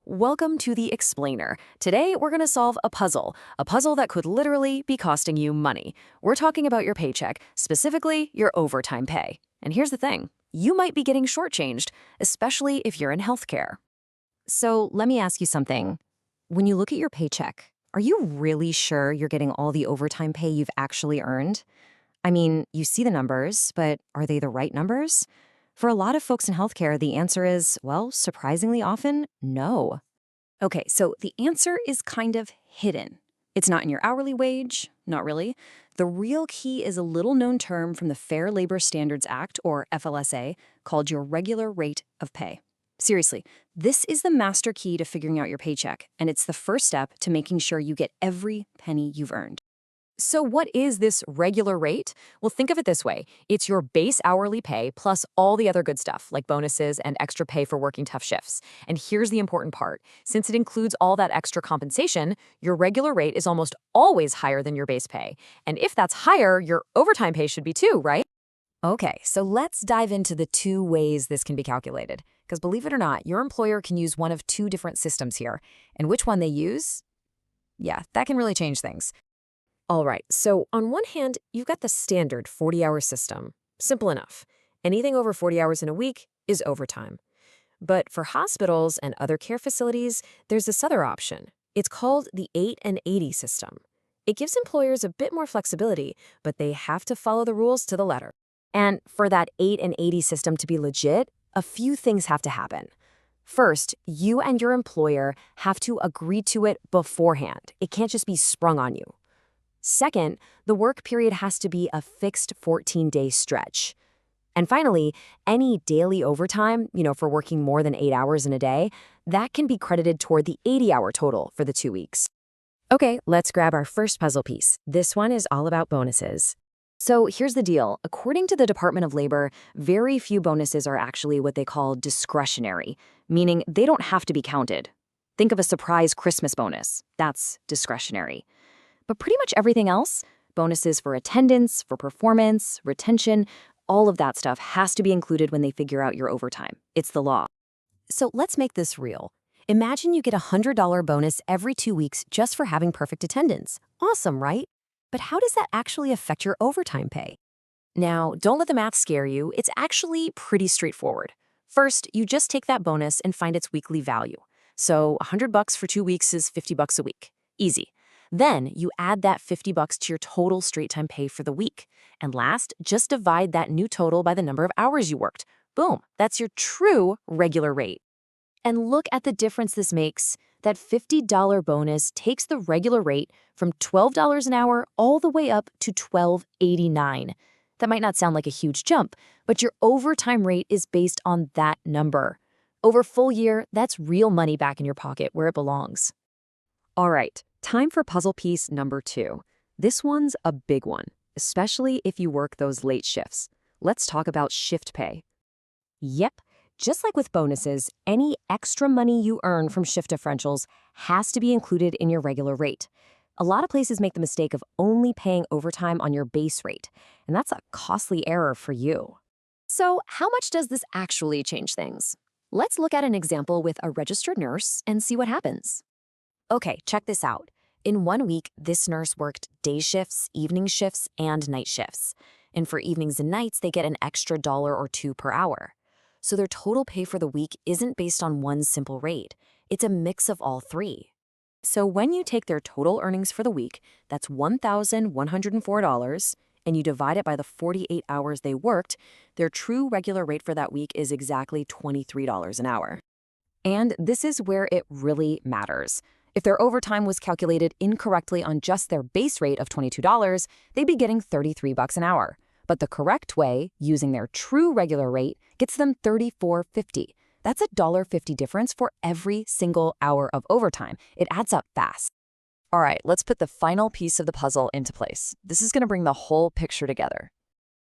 Welcome to the Explainer. Today, we're going to solve a puzzle that could literally be costing you money. We're talking about your paycheck, specifically your overtime pay. And here's the thing, you might be getting shortchanged, especially if you're in healthcare. So let me ask you something. When you look at your paycheck, are you really sure you're getting all the overtime pay you've actually earned? I mean, you see the numbers, but are they the right numbers? For a lot of folks in healthcare, the answer is, well, surprisingly often, no. Okay, so the answer is kind of hidden. It's not in your hourly wage, not really. The real key is a little-known term from the Fair Labor Standards Act, or FLSA, called your regular rate of pay. Seriously, this is the master key to figuring out your paycheck, and it's the first step to making sure you get every penny you've earned. So what is this regular rate? Well, think of it this way. It's your base hourly pay plus all the other good stuff, like bonuses and extra pay for working tough shifts. And here's the important part. Since it includes all that extra compensation, your regular rate is almost always higher than your base pay. And if that's higher, your overtime pay should be too, right? Okay, so let's dive into the two ways this can be calculated. Because believe it or not, your employer can use one of two different systems here. And which one they use? Yeah, that can really change things. All right, so on one hand, you've got the standard 40-hour system. Simple enough. Anything over 40 hours in a week is overtime. But for hospitals and other care facilities, there's this other option. It's called the 8 and 80 system. It gives employers a bit more flexibility, but they have to follow the rules to the letter. And for that 8 and 80 system to be legit, a few things have to happen. First, you and your employer have to agree to it beforehand. It can't just be sprung on you. Second, the work period has to be a fixed 14-day stretch. And finally, any daily overtime, for working more than 8 hours in a day, that can be credited toward the 80-hour total for the 2 weeks. Okay, let's grab our first puzzle piece. This one is all about bonuses. So here's the deal. According to the Department of Labor, very few bonuses are actually what they call discretionary, meaning they don't have to be counted. Think of a surprise Christmas bonus. That's discretionary. But pretty much everything else, bonuses for attendance, for performance, retention, all of that stuff has to be included when they figure out your overtime. It's the law. So let's make this real. Imagine you get a $100 bonus every 2 weeks just for having perfect attendance. Awesome, right? But how does that actually affect your overtime pay? Now, don't let the math scare you. It's actually pretty straightforward. First, you just take that bonus and find its weekly value. So $100 for 2 weeks is $50 a week. Easy. Then you add that $50 to your total straight-time pay for the week. And last, just divide that new total by the number of hours you worked. Boom, that's your true regular rate. And look at the difference this makes. That $50 bonus takes the regular rate from $12 an hour all the way up to $12.89. That might not sound like a huge jump, but your overtime rate is based on that number. Over a full year, that's real money back in your pocket where it belongs. All right. Time for puzzle piece number 2. This one's a big one, especially if you work those late shifts. Let's talk about shift pay. Yep, just like with bonuses, any extra money you earn from shift differentials has to be included in your regular rate. A lot of places make the mistake of only paying overtime on your base rate, and that's a costly error for you. So how much does this actually change things? Let's look at an example with a registered nurse and see what happens. Okay, check this out. In 1 week, this nurse worked day shifts, evening shifts, and night shifts. And for evenings and nights, they get an extra $1 or $2 per hour. So their total pay for the week isn't based on one simple rate. It's a mix of all three. So when you take their total earnings for the week, that's $1,104, and you divide it by the 48 hours they worked, their true regular rate for that week is exactly $23 an hour. And this is where it really matters. If their overtime was calculated incorrectly on just their base rate of $22, they'd be getting $33 an hour. But the correct way, using their true regular rate, gets them $34.50. That's a $1.50 difference for every single hour of overtime. It adds up fast. All right, let's put the final piece of the puzzle into place. This is going to bring the whole picture together.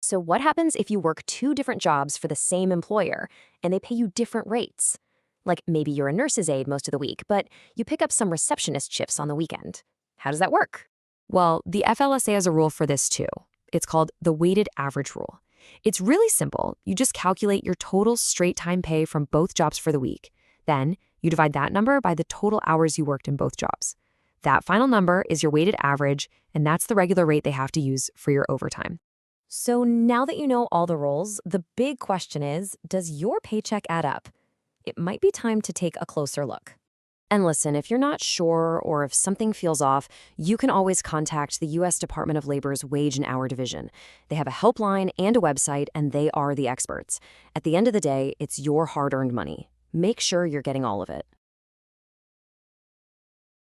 So what happens if you work 2 different jobs for the same employer and they pay you different rates? Like maybe you're a nurse's aide most of the week, but you pick up some receptionist shifts on the weekend. How does that work? Well, the FLSA has a rule for this too. It's called the weighted average rule. It's really simple. You just calculate your total straight time pay from both jobs for the week. Then You divide that number by the total hours you worked in both jobs. That final number is your weighted average, and that's the regular rate they have to use for your overtime. So now that you know all the roles, the big question is, does your paycheck add up? It might be time to take a closer look. And listen, if you're not sure or if something feels off, you can always contact the U.S. Department of Labor's Wage and Hour Division. They have a helpline and a website, and they are the experts. At the end of the day, it's your hard-earned money. Make sure you're getting all of it.